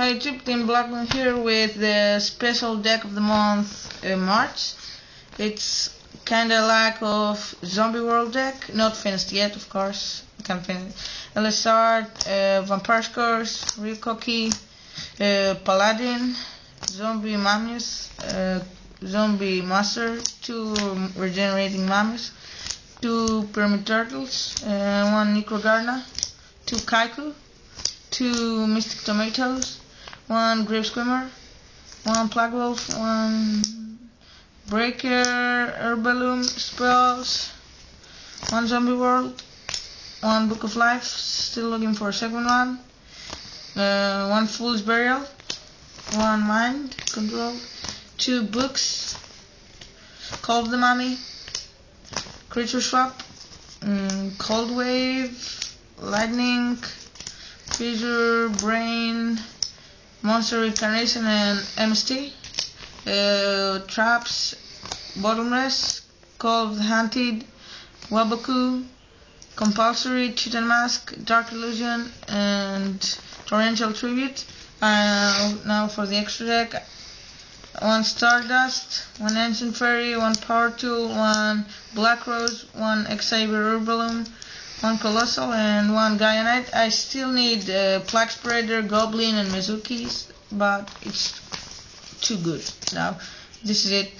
Hi YouTube, Team Blackman here with the special deck of the month, March. It's kinda like of Zombie World deck, not finished yet of course, can't finish. Let's start, Vampire Scars, Ryukoki, Paladin, Zombie Mammoth, Zombie Master, 2 Regenerating Mammoths, 2 Pyramid Turtles, 1 Necrogarna, 2 Kaiku, 2 Mystic Tomatoes, 1 Grave Screamer, 1 Plague Wolf, 1 Breaker Herbalium Spells, 1 Zombie World, 1 Book of Life, still looking for a second one, 1 Fool's Burial, 1 Mind Control, 2 books, Call of the Mummy, Creature Swap, Cold Wave, Lightning, Freezer, Brain, Monster Reincarnation, and MST. Traps, Bottomless, Call of the Hunted, Waboku, Compulsory, Chitin Mask, Dark Illusion, and Torrential Tribute. Now for the extra deck. 1 Stardust, 1 Ancient Fairy, 1 Power Tool, 1 Black Rose, 1 Xavier Herbalium, 1 Colossal, and 1 Gaia Knight. I still need Plague Spreader, Goblin, and Mizuki's, but it's too good now. This is it.